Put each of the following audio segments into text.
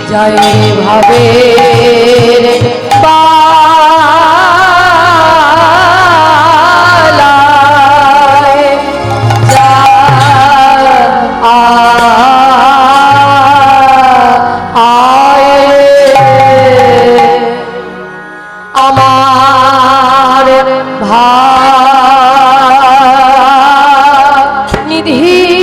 যায় ভাবে আমার ভাবে নিধি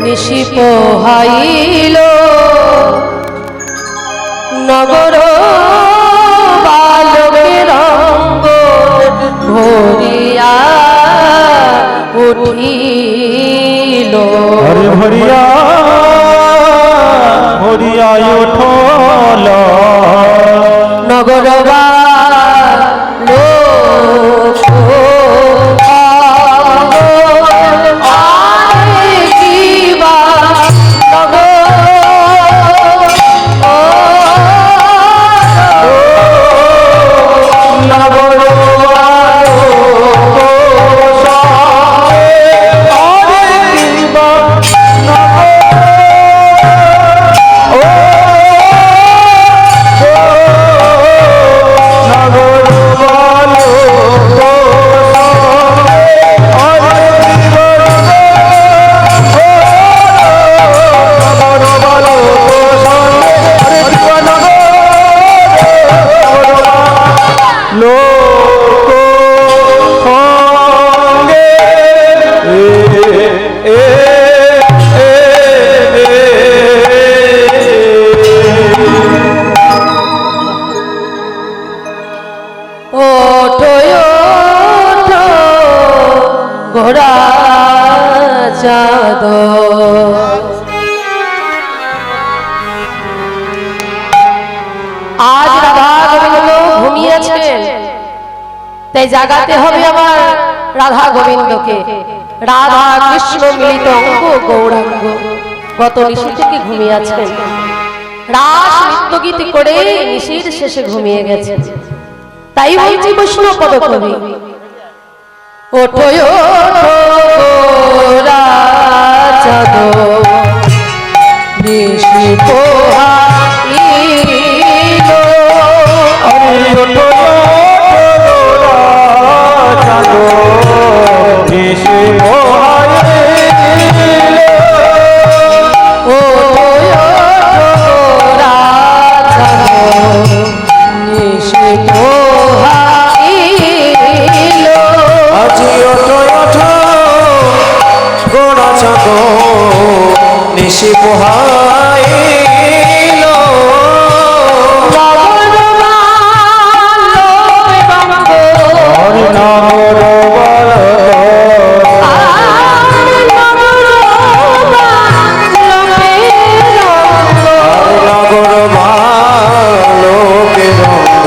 নিশি পোহাইল নগর বালকের রঙ্গ ভরিয়া উঠিল ভরিয়া ভরিয়া উঠল নগর ঘোড়া চাদর আজ রাধা গোবিন্দ ঘুমিয়েছেন, তাই জাগাতে হবে আমার রাধা গোবিন্দকে। রাধা কৃষ্ণ মিলিত অঙ্গ গৌরাঙ্গ গত নিশি থেকে ঘুমিয়েছেন, রাস নৃত্য গীত করে নিশির শেষে ঘুমিয়ে গেছেন। তাই বলছি বৈষ্ণব পদ কবি, ওঠো ঘোড়া চাদর নিশি পোহাইল নিশি পোহাইল ওঠো ঘোড়া চাদর নিশি পোহাইল আজি ওঠো ওঠো ঘোড়া চাদর নিশি পোহাইল নগর বালকের রঙ্গ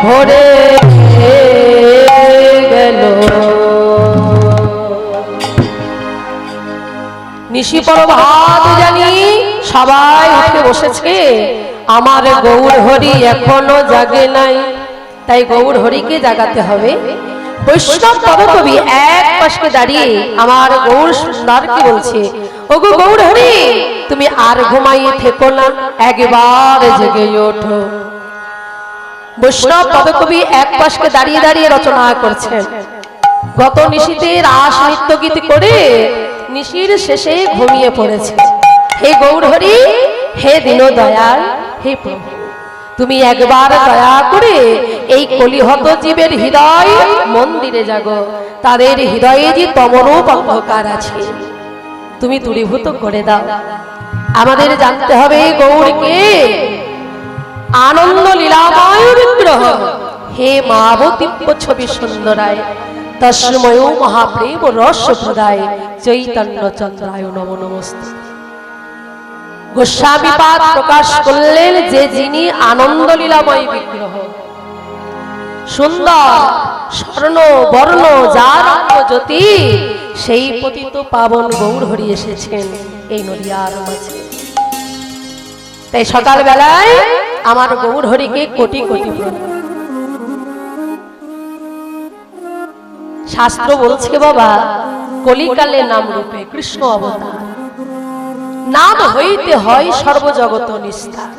ভরে গেল। নিশি প্রভাত জানি সবাই উঠে বসেছে, আমার গৌর হরি এখনো জাগে নাই। তাই গৌর হরিকে জাগাতে হবে। বৈষ্ণব পদকবি এক পাশে দাঁড়িয়ে আমার গৌর সুন্দরকে বলছে, ওগো গৌর হরি, তুমি আর ঘুমাইয়ে থেকো না, একবার জেগে ওঠো। বৈষ্ণব পদকবি এক পাশে দাঁড়িয়ে দাঁড়িয়ে রচনা করছেন। গত নিশীতে রাস নৃত্য গীত করে নিশির শেষে ঘুমিয়ে পড়েছে। হে গৌর হরি, হে দীন দয়াল, হে প্রভু, তুমি একবার দয়া করে এই কলিহত জীবের হৃদয় মন্দিরে জাগো। তাদের হৃদয়ে যে তমরূপ অন্ধকার আছে, তুমি দূরীভূত করে দাও। আমাদের জানতে হবে গৌরকে আনন্দ লীলাময় বিগ্রহ, হে মাবতীব্য ছবি সুন্দরায়, তস্ময় মহাপ্রেম রস প্রদায়, চৈতন্য চন্দ্রায় নমো নমস্তে। গোস্বামীপাদ প্রকাশ করলেন যে যিনি আনন্দ লীলাময় বিগ্রহ, সুন্দর স্বর্ণ বর্ণ যার জ্যোতি, সেই পতিত পাবন গৌর হরি এসেছেন এই নদিয়ার মাঝে। তাই সকাল বেলায় আমার গৌর হরিকে কোটি কোটি প্রণাম। শাস্ত্র বলছে বাবা, কলিকালে নাম রূপে কৃষ্ণ অবতার, নাম হইতে হয় সর্বজগত নিস্তার।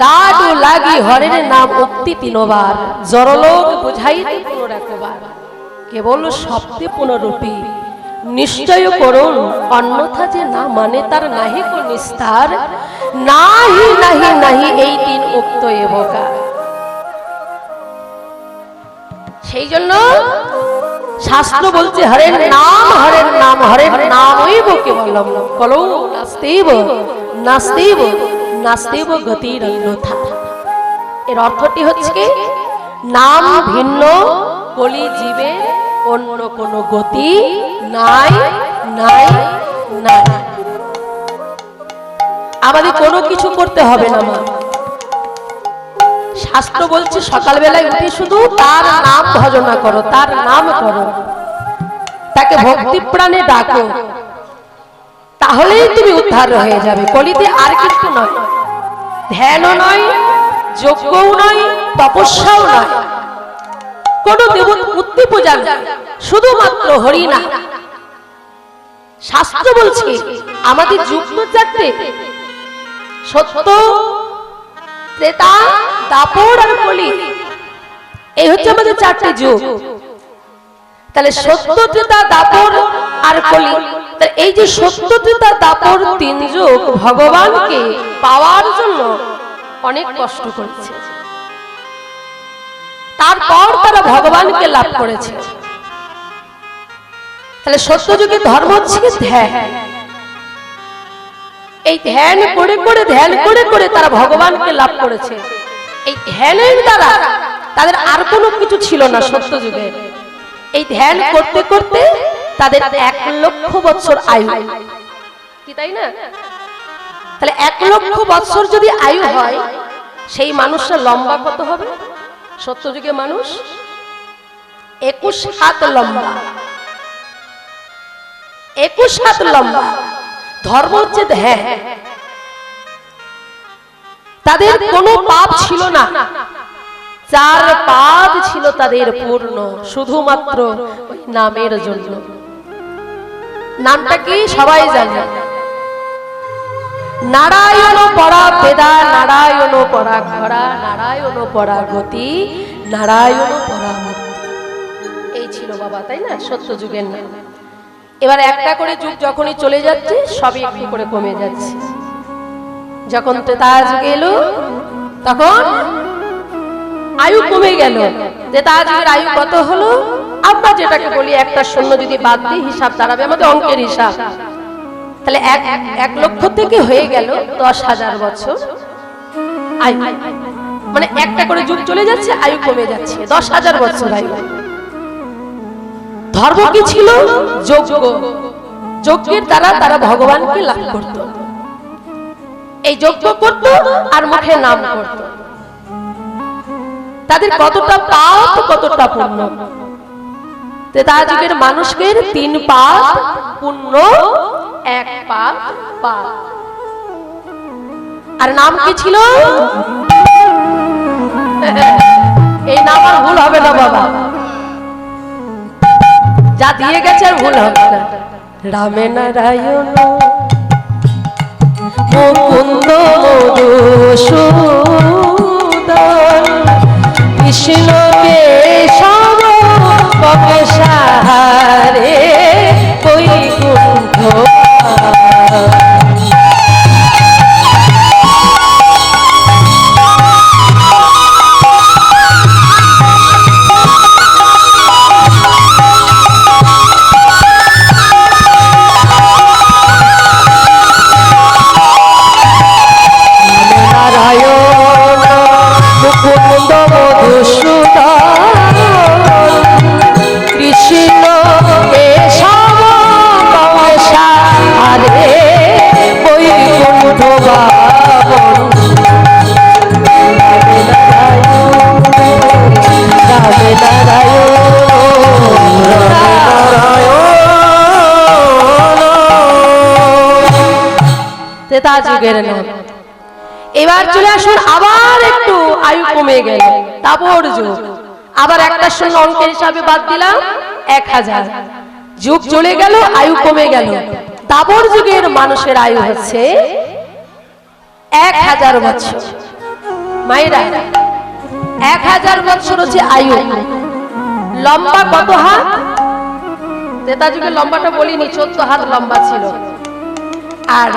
দাদু লাগি হরের নাম উক্তি তিনবার, জরলোক বুঝাইতে পুনরাকবার। কেবল শব্দে পুনরূপী নিশ্চয় করুন, অন্যথা যে না মানে তার নাহি কো নিস্তার। নাহি নাহি নাহি এই তিন উক্ত এবকা। সেই জন্য শাস্ত্র বলছে হরের নাম হরের নাম হরের নামই কেবলম, কলৌ নাস্তেব নাস্তেব নাস্তেব গতির অন্যথা। এর অর্থটি হচ্ছে নাম ভিন্ন, কলি জীবের অন্য কোনো গতি নাই নাই নাই। আমাদের কোনো কিছু করতে হবে না মা। শাস্ত্র বলছে সকালবেলায় উঠে শুধু তার নাম ভজনা করো, তার নাম করো, তাকে ভক্তি প্রাণে ডাকো, তাহলেই তুমি উদ্ধার হয়ে যাবে। কলিতে আর কিছু নয়, ধ্যানও নয়, যজ্ঞও নয়, তপস্যাও নয়, কোন দেবতা মূর্তি পূজা নয়, শুধুমাত্র হরি নাম। শাস্ত্র বলছে আমাদের যুগ তো চারটে, সত্য, ত্রেতা, দাপর আর কলি। এই হচ্ছে আমাদের চারটে যুগ। তাহলে সত্য, ত্রেতা, দাপর আর কলি, এই যে সত্য, ত্রেতা, দাপর তিন যুগ ভগবানকে পাওয়ার জন্য অনেক কষ্ট করেছে, তারপর তারা ভগবানকে লাভ করেছে। তাহলে সত্য যুগে ধর্ম হচ্ছে ধ্যান। এই ধ্যান করে করে ধ্যান করে করে তারা ভগবানকে লাভ করেছে। এই ধ্যানের দ্বারা তাদের আর কোনো কিছু ছিল না সত্য যুগে। এই ধ্যান করতে করতে তাদের 1 লক্ষ বছর আয়ু, কি তাই না? তাহলে 1 লক্ষ বছর যদি আয়ু হয়, সেই মানুষটা লম্বা কত হবে? সত্য যুগে মানুষ 21 হাত লম্বা, 21 হাত লম্বা। ধর্ম হচ্ছে ধ্যান। তাদের কোনো পাপ ছিল না, 4 পাদ ছিল তাদের পূর্ণ, শুধুমাত্র ওই নামের জন্য। নামটা কি সবাই জানে? নারায়ণ পরা বেদা, নারায়ণ পরা ঘরা, নারায়ণ পরা গতি, নারায়ণ পরা মুক্তি। এই ছিল বাবা, তাই না? সত্য যুগের নাম। এবার একটা করে যুগ যখনই চলে যাচ্ছে, সবই একটু করে কমে যাচ্ছে। যখন ত্রেতা যুগে এলো, তখন আয়ু কমে গেল। ত্রেতা যুগের আয়ু কত হলো? আমরা যেটাকে বলি একটা শূন্য যদি বাদ দিই, হিসাব দাঁড়াবে আমাদের অঙ্কের হিসাব। তাহলে 1 লক্ষ থেকে হয়ে গেল 10,000 বছর আয়ু। মানে একটা করে যুগ চলে যাচ্ছে, আয়ু কমে যাচ্ছে, 10,000 বছর আয়ু। ধর্ম কি ছিল? যজ্ঞ। যজ্ঞের দ্বারা তারা ভগবানকে লাভ করত। এই যজ্ঞ করত আর মুখে নাম করত। তাদের কতটা পাপ কতটা পুণ্য। ত্রেতা যুগের মানুষকে 3 পাপ পুণ্য, 1 পাপ পাপ। আর নাম কি ছিল? এই নাম আর ভুল হবে না বাবা, যা দিয়ে গেছে আর ভুল হবে না। রামে নারায়ণ মুকুন্দ মধুসূদন কৃষ্ণ কেশব কপেশাহারে বৈকুণ্ঠ। ত্রেতা যুগের নাম। এবার চলে আসুন, আবার একটু আয়ু কমে গেল, দাপর যুগ। আবার একটা সঙ্গে অঙ্কের হিসাবে বাদ দিলাম 1000। যুগ চলে গেল, আয়ু কমে গেল। দাপর যুগের মানুষের আয়ু হচ্ছে 1000 বছর। মায়েরা 1000 বছর হচ্ছে আয়ু। লম্বা কত হাত? ত্রেতা যুগের লম্বাটা বলিনি, 14 হাত লম্বা ছিল। আর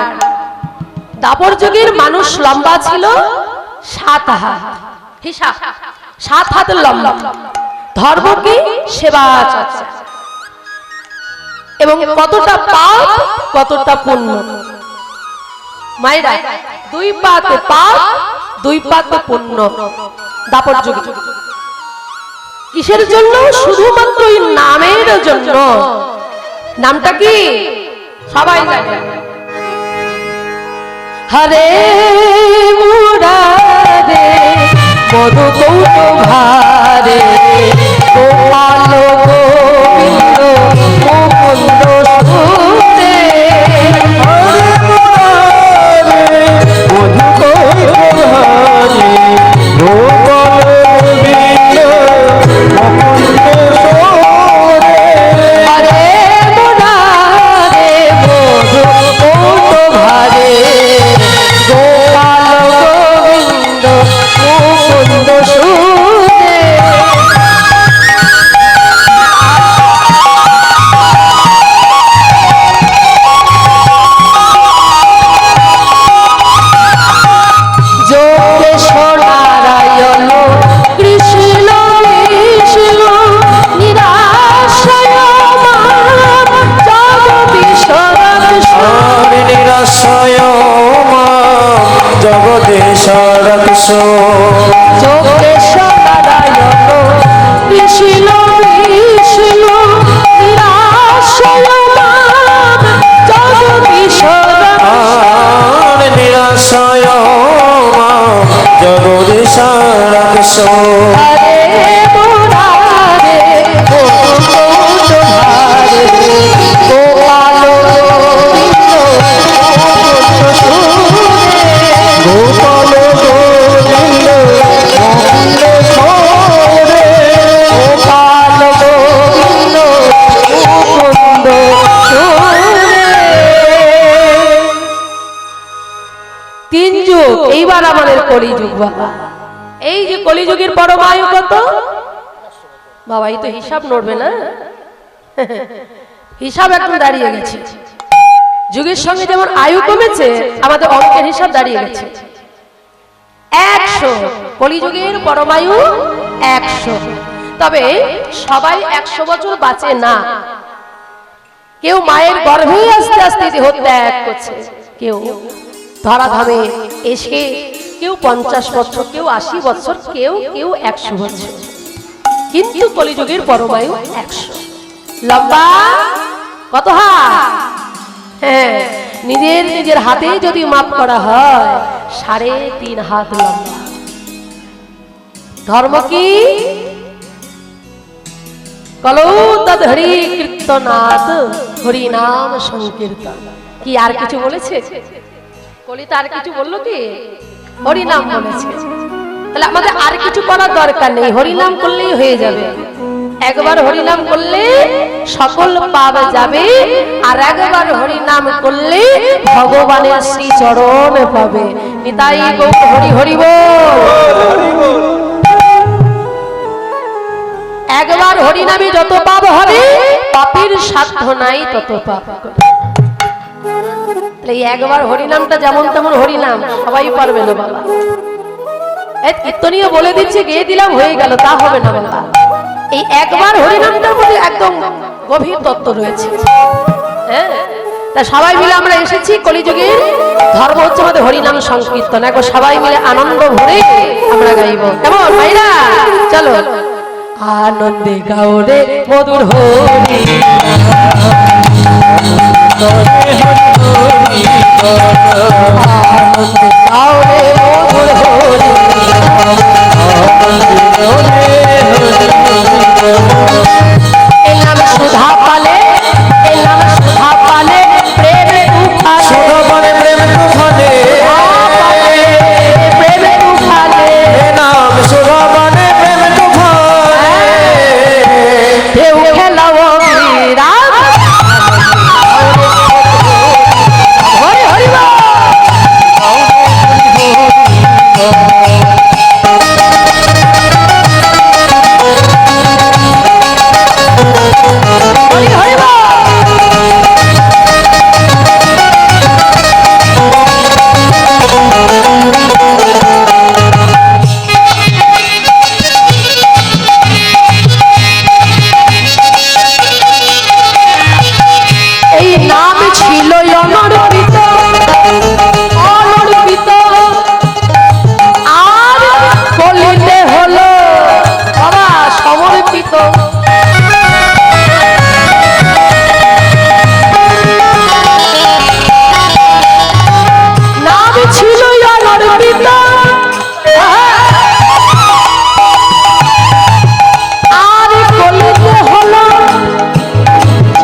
দাপর যুগের মানুষ লম্বা ছিল 7 হাত। হিসাব 7 হাত লম্বা। ধর্ম কি? সেবা চর্চা। এবং কতটা পাপ কতটা পুণ্য। মায়েরা 2 পাতে পাপ 2 পাতে পুণ্য। দাপর যুগে কিসের জন্য? শুধুমাত্র এই নামের জন্য। নামটা কি সবাই জানে? হরে মুরারে মধু কৌটভারে গোপাল গোবিন্দ মুকুন্দ সুরে। মধু কৌটভারে গোপাল গোবিন্দ মুকুন্দ সুরে। হরে মুরারে মধু কৌটভারে গোপাল গোবিন্দ মুকুন্দ সুরে। যোগেশ্বর নারায়ণ কৃষ্ণ কৃষ্ণ নিরাশ্রয় মাম জগদীশ্বর স্বামী নিরাশ্রয় মাম জগদীশ্বর কৃষ্ণ। যোগেশ্বর নারায়ণ কৃষ্ণ কৃষ্ণ নিরাশ্রয় মাম জগদীশ্বর নিরাশ্রয় মাম জগদীশ্বর কৃষ্ণ। হরে মুরারে মধু কৌটভারে গোপাল গোবিন্দ মুকুন্দ সুরে। গোপাল গোবিন্দ মুকুন্দ সুরে। গোপাল গোবিন্দ মুকুন্দ সুরে। 3 যুগ। এইবার আমাদের কলিযুগ বাবা। এই যে কলিযুগের পরমায়ু কত বাবা? এই তো হিসাব নড়বে না, হিসাব এখন দাঁড়িয়ে গেছে। যুগের সঙ্গে যেমন আয়ু কমেছে, আমাদের অঙ্কের হিসাব দাঁড়িয়ে গেছে 100। কলিযুগের পরমায়ু 100। তবে সবাই 100 বছর বাঁচে না। কেউ মায়ের গর্ভে আস্তে আস্তে দেহ ত্যাগ করছে, কেউ ধরাধামে এসে কেউ 50 বছর, কেউ 80 বছর, কেউ 100 বছর। কিন্তু কলিযুগের পরমায়ু 100। লম্বা কত হাত? হ্যাঁ, নিজের হাতে যদি মাপ করা হয় 3.5 হাত লম্বা। ধর্ম কি? কলৌতদ হরি কীর্তনাদ হরি নাম সংকীর্তন। কি আর কিছু বলেছে? কলিতা আর কিছু বললো কি? হরি নাম বলেছে। তাহলে আমাদের আর কিছু করার দরকার নেই, হরি নাম করলেই হয়ে যাবে। একবার হরি নাম করলে সকল পাপ যাবে, আর একবার হরি নাম করলে ভগবানের শ্রী চরণ পাবে। নিতাই গৌর হরি হরি বল। একবার হরি নামে যত পাপ হবে, পাপের সাধ্য নাই তত পাপ করে। এই একবার হরিনামটা যেমন তেমন হরিনাম সবাই পারবে না বাবা। এই কীর্তনীয় বলে দিচ্ছে, গেয়ে দিলাম হয়ে গেল, তা হবে না বাবা। এই একবার হরিনামটার মধ্যে একদম গভীর তত্ত্ব রয়েছে। হ্যাঁ, তা সবাই মিলে আমরা এসেছি, কলিযুগের ধর্ম হচ্ছে আমাদের হরিনাম সংকীর্তন। এখন সবাই মিলে আনন্দ ভরে আমরা গাইব, কেমন ভাইরা? চলো আনন্দে গাও রে মধুর হরি, আনন্দে গাও রে মধুর হরি, এলাম সুধা পালে, এলাম সুধা পালে, প্রেম তুফানে, সুধা পালে প্রেম তুফানে, প্রেম তুফানে, নাম সুধা পালে প্রেম তুফানে, ঢেউ খেলাও রাম হরি হরি বল। হরি হরি বল। এই নাম ছিল অনর্পিত, অনর্পিত, আর কলিতে হলো বাবা সমর্পিত। নাম ছিল অনর্পিত, আর কলিতে হলো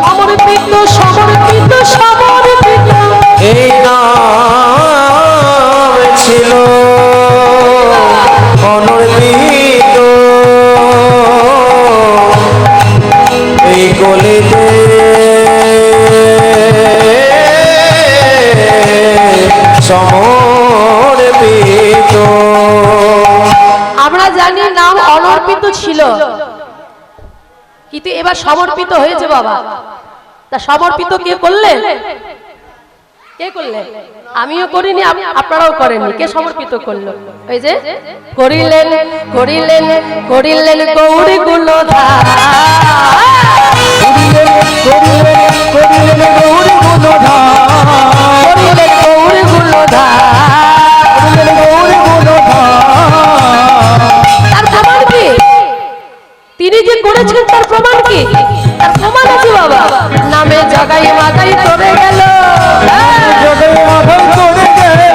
সমর্পিত, সমর্পিত, সমর্পিত। এই নাম ছিল অনর্পিত, এই কলিতে সমর্পিত। আমরা জানি নাম অনর্পিত ছিল, কিন্তু এবার সমর্পিত হয়েছে বাবা। তা সমর্পিত কে করলে? কে করলে? আমিও করিনি, আপনারাও করেননি। কে সমর্পিত করলো? ওই যে করিলেন, করিলেন, করিলেন গৌরী গুণধার, করিলেন গৌরী গুণধার, করিলেন গৌরী গুণধার। করিলেন গৌরী গুণধার। তার প্রমাণ কি? তিনি যে করেছেন তার প্রমাণ কি? তার প্রমাণ আছে বাবা। নামে জগাই মাগাই তোরে গেল, জগৎ মাধব করে গেলে,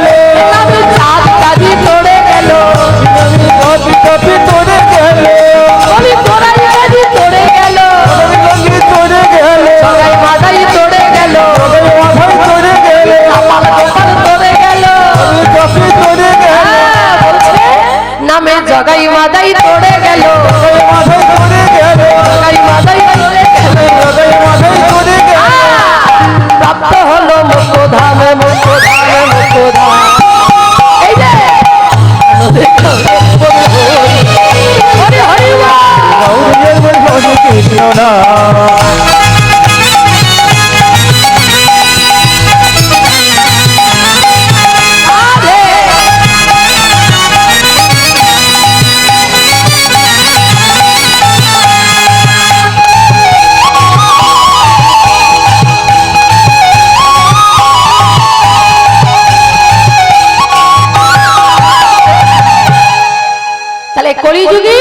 নামে চাঁদ কাজী তোরে গেল, কপি কপি তোরে গেলে, কবি তোরাই কাজী তোরে গেল, গঙ্গি তোরে গেলে, জগাই মাগাই তোরে গেল, জগৎ মাধব করে গেলে, কপাল গোপাল তোরে গেল। কপি তোরে গেলে, বলছে নামে জগাই মাদাই তোরে গেল, জগৎ মাধব করে গেলে, জগাই মাদাই তোরে গেল। জগৎ মাধব করে গেলে। প্রাপ্ত হলো মুক্তধামে, মুক্তধামে, মুক্তধাম। এই যে হরি হরি বল। গৌরীর বলি কৃষ্ণ নাম, রাধে। তাহলে কলিযুগে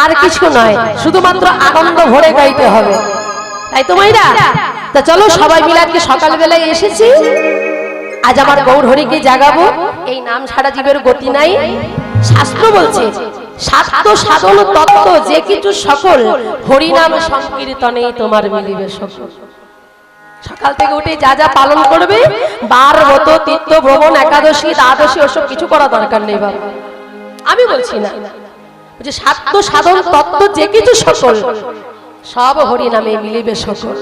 আর কিছু নয়, শুধুমাত্র আনন্দ ভরে গাইতে হবে, তাই তো মাইরা? তা চলো সবাই মিলে আজকে সকালবেলায় এসেছি, আজ আমার গৌর হরিকে জাগাবো। এই নাম ছাড়া জীবের গতি নাই। শাস্ত্র বলছে সাধ্য সাধন তত্ত্ব যে কিছু সকল হরিনাম সংকীর্তনে তোমার মিলিবে সকল। সকাল থেকে উঠে যা যা পালন করবে, বার ব্রত তীর্থ ভ্রমণ একাদশী দ্বাদশী ওসব কিছু করা দরকার নেই বাবা, আমি বলছি না। যে সাধ্য সাধন তত্ত্ব যে কিছু সকল সব হরিনামে মিলিবে সকল।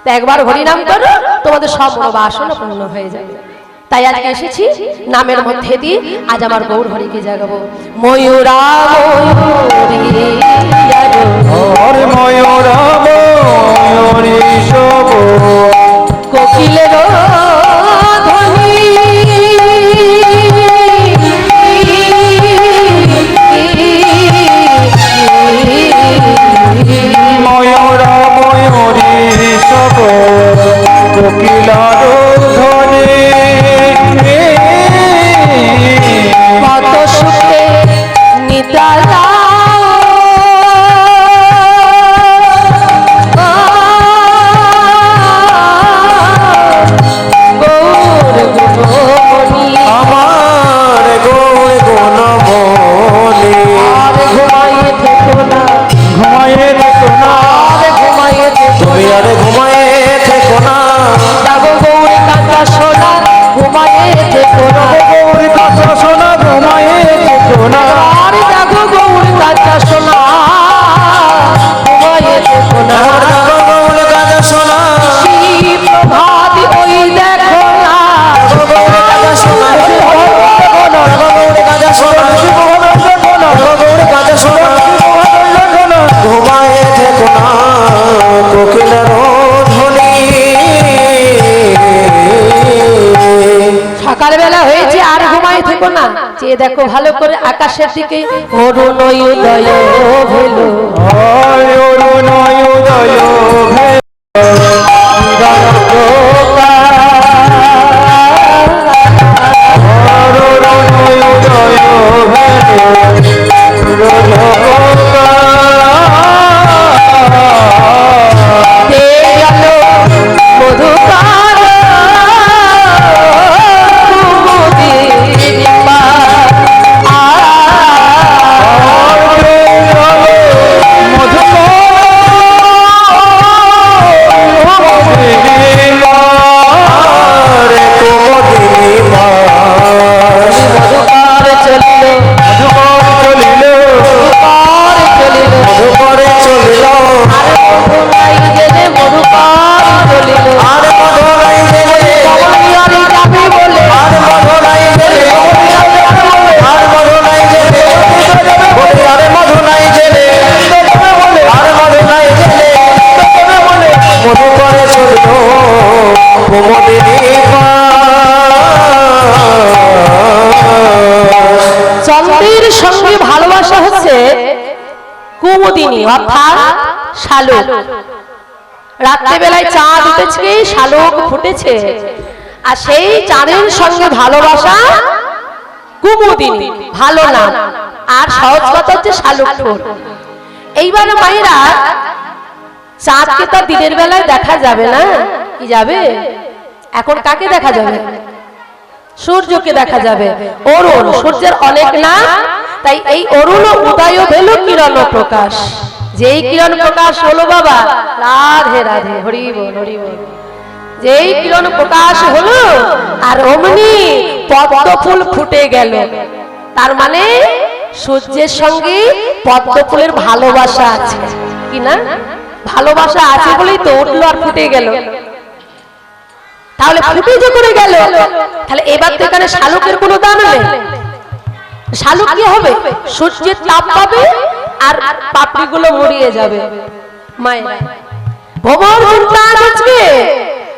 তো একবার হরিনাম করো, তোমাদের সব মনোবাসনা পূর্ণ হয়ে যাবে। তাই আজকে এসেছি নামের মধ্যে দিয়ে আজ আমার গৌর হরিকে জাগাবো। ময়ূরা হরে ময়ূরা ময়ূরী শোভ কোকিলের ধ্বনি ময়ূরা ময়ূরী শোভ কোকিলার ধ্বনি কত সুখে নিতারা আমার গৌর গুণমণি ঘুমাইয়ে দেখো না তুমি আর ঘুমায়ে থেকো না গৌরী কাঁচা সোনা ঘুমায়ে দেখো না, গৌরী কাছে শোনা ঘুমাইয়ে দেখো না আর দেখো গৌরী কাঁচা সোনা ঘুমায়ে দেখো না। গৌর গাজা শোনা শিব প্রভাতি ওই দেখো না, গৌর গাজা শোনা গৌর গাজা শোনা গৌর গাজা শোনা ঘুমায়ে থেকো না কোকিলের ধ্বনি। সকালবেলা হয়েছে আর ঘুমায় থেকো না, চেয়ে দেখো ভালো করে আকাশের দিকে, অরুণ উদয় ভেলো অরুণয় উদয় মধুকার চন্দ্রের সঙ্গে ভালোবাসা হচ্ছে কুমুদিনী অর্থাৎ শালুক। রাত্রিবেলায় চাঁদ উঠেছে, শালুক ফুটেছে, আর সেই চাঁদের সঙ্গে ভালোবাসা কুমুদিনী, ভালো নাম। আর সহজ কথা হচ্ছে শালুক ফুল। এইবার মায়েরা চাঁদকে তো দিনের বেলায় দেখা যাবে না, কি যাবে? এখন কাকে দেখা যাবে? সূর্যকে দেখা যাবে। অরুণ, সূর্যের অনেক নাম, তাই এই অরুণ উদয় ভেলো কিরণ প্রকাশ। যেই কিরণ প্রকাশ হলো বাবা, রাধে রাধে, হরি বল হরি বল। যেই কিরণ প্রকাশ হলো আর অমনি পদ্ম ফুল ফুটে গেল, তার মানে সূর্যের সঙ্গে পদ্ম ফুলের ভালোবাসা আছে কি না? ভালোবাসা আছে বলেই তো উঠলো আর ফুটে গেল। তাহলে ফুটে যে করে গেল, তাহলে এবার তো এখানে শালুকের কোনো দাম নেই। শালুক কি হবে? সূর্যের তাপ পাবে আর পাপড়িগুলো মরিয়ে যাবে। মায়ের ভ্রমর চিন্তা আসবে,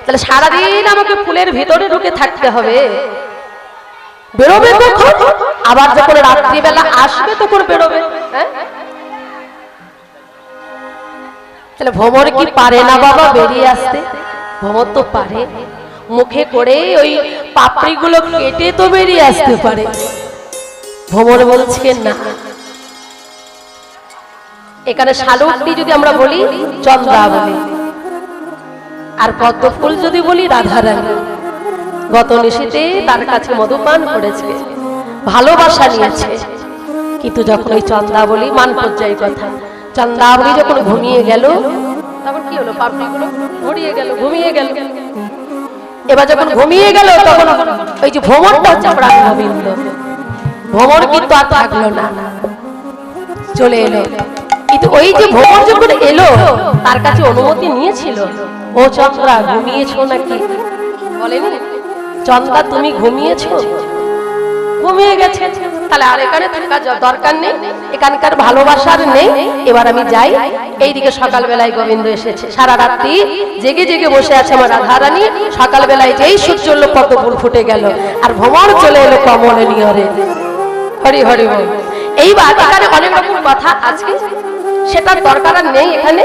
তাহলে সারাদিন আমাকে ফুলের ভিতরে ঢুকে থাকতে হবে। বেরোবে কখন? আবার যখন রাত্রিবেলা আসবে তখন বেরোবে। হ্যাঁ, তাহলে ভ্রমর কি পারে না বাবা বেরিয়ে আসতে? ভ্রমর তো পারে, মুখে করে ওই পাপড়িগুলো কেটে তো বেরিয়ে আসতে পারে। ভ্রমর বলছে না। এখানে শালুকটি যদি আমরা বলি চন্দ্রা বলি, আর পদ্ম ফুল যদি বলি রাধারানী। গত নিশীতে তার কাছে মধুপান করেছে, ভালোবাসা নিয়েছে। কিন্তু যখন ওই চন্দাবলী মান পর্যায়ের কথা, চন্দাবলী যখন ঘুমিয়ে গেল, তখন কি হলো? পাপড়িগুলো ঘুরিয়ে গেল, ঘুমিয়ে গেল। এবার যখন ঘুমিয়ে গেল তখন ওই যে ভ্রমণটা হচ্ছে প্রাণ গোবিন্দ, ভ্রমণ কিন্তু আর থাকলো না, চলে এলো। কিন্তু ওই যে ভ্রমণ যখন এলো তার কাছে অনুমতি নিয়েছিল, ও চন্দ্রা ঘুমিয়েছো নাকি? বলেনি চন্দ্রা তুমি ঘুমিয়েছো? ঘুমিয়ে গেছে, তাহলে আর এখানে থাকার দরকার নেই, এখানকার ভালোবাসার নেই, এবার আমি যাই। এইদিকে সকালবেলায় গোবিন্দ এসেছে, সারা রাত্রি জেগে জেগে বসে আছে আমার রাধারানী। সকালবেলায় যেই সূর্য উঠল পদ্ম ফুল ফুটে গেল, আর ভ্রমণ চলে এলো কমলে নিয়রে। হরি হরি বল। এইবার এখানে অনেক রকম কথা আছে, সেটার দরকার আর নেই এখানে।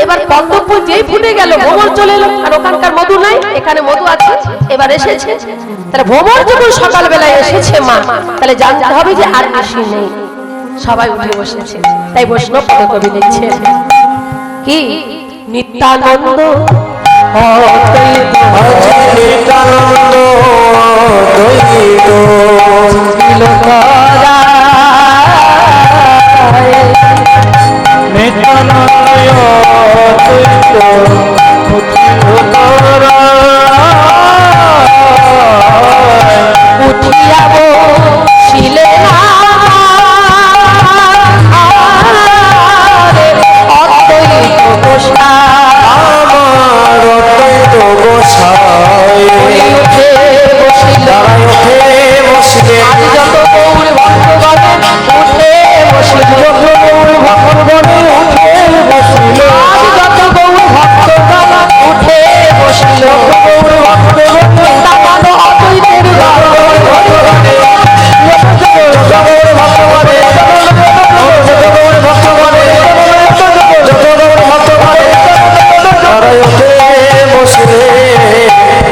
এবার পদ্ম ফুল যেই ফুটে গেল ভ্রমণ চলে এলো, আর ওখানকার মধু নাই, এখানে মধু আছে, এবার এসেছে। তাহলে ভ্রমণ যখন সকালবেলায় এসেছে মা, তাহলে জানতে হবে যে আর আসি নেই, সবাই উঠে বসেছে। তাই বৈষ্ণব কবি লিখছে কি নিত্যানন্দ নিত্যানন্দ দ্বৈত উঠিয়া বসিলে অদ্বৈত গোসাই উঠে বসিল, যত গৌর ভক্তগণ উঠে বসিল, যত গৌর ভক্তগণ উঠে বসিল, তামানো অদ্বৈতের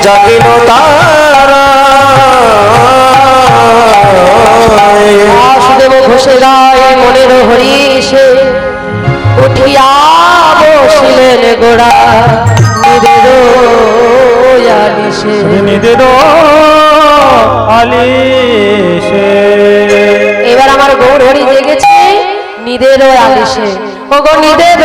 জাগিল তারা বাসুদেব ঘোষে রায় মনের হরিষে উঠিয়া বসিলেন গোড়া নিদের আলিশে, নিদের আলিশে। এবার আমার গৌর হরি জেগেছে নিদের আলিশে, ও গো নিদের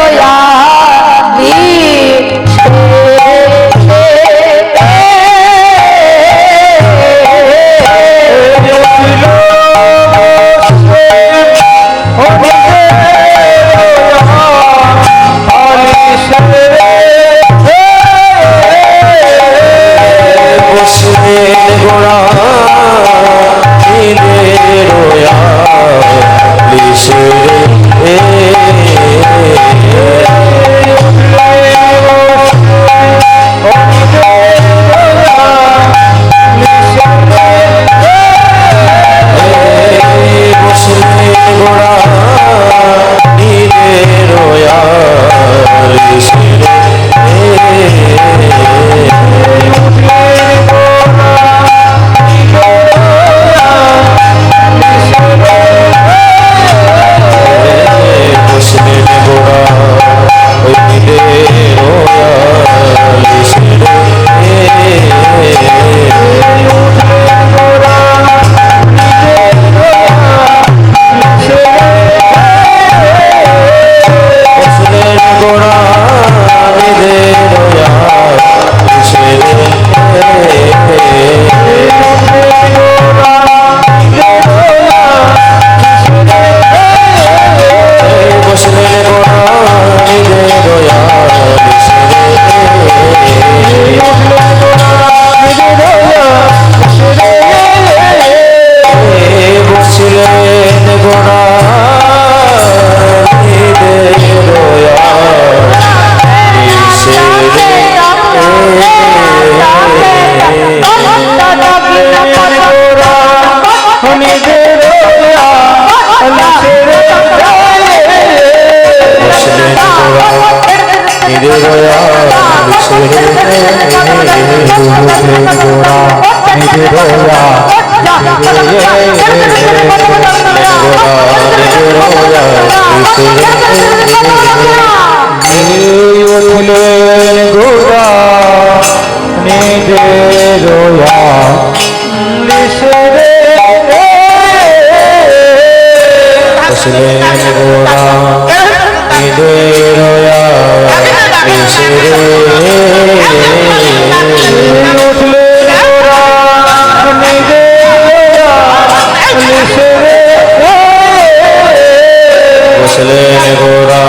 বসলেন গোরা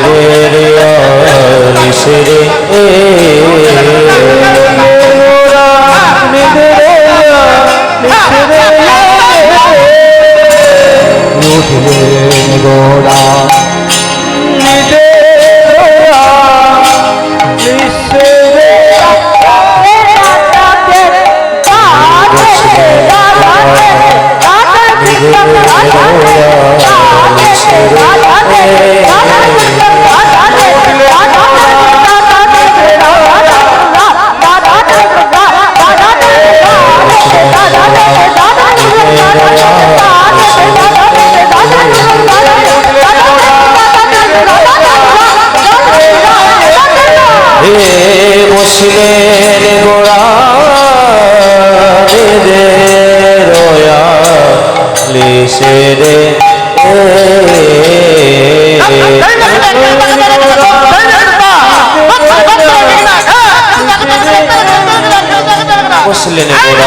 নিজের লিসরে উঠলেন গোরা বসলেন গোরা রয়া লিসরে বসলেন গোরা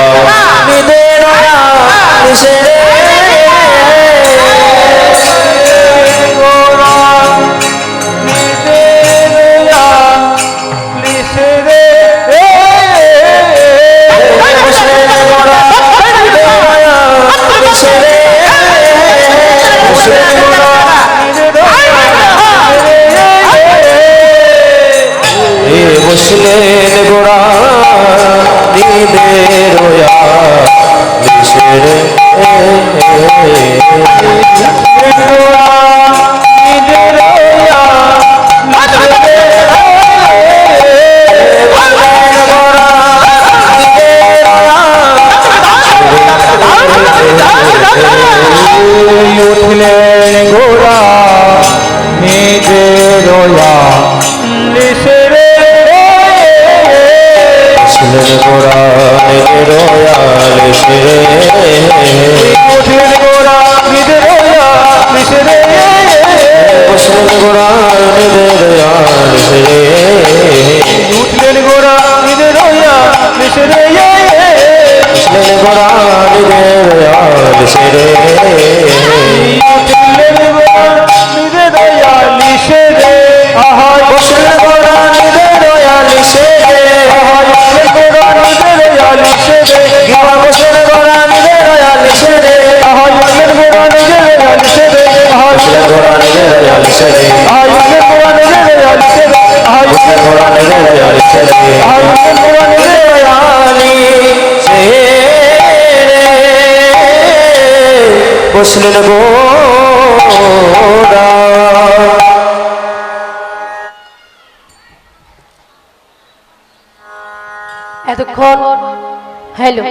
রয়া লিসরে বসলেন গোরা নিদের রয়া লিসরে উঠলেন গোরা নিজের রয়া লিসরে বসলেন গোরা নিজের রয়া লিসরে উঠলেন গোরা নিজের রয়া লিসরে বসলেন গোরা নিজের রয়া লিসরে উঠলেন গোরা নিজের রয়া লিসরে বসলেন গোরা নিজের রয়া লিসরে উঠলেন গোরা নিজের রয়া লিসরে বসলেন গোরা নিজের রয়া লিসরে বসলেন গোরা এতক্ষণ হ্যালো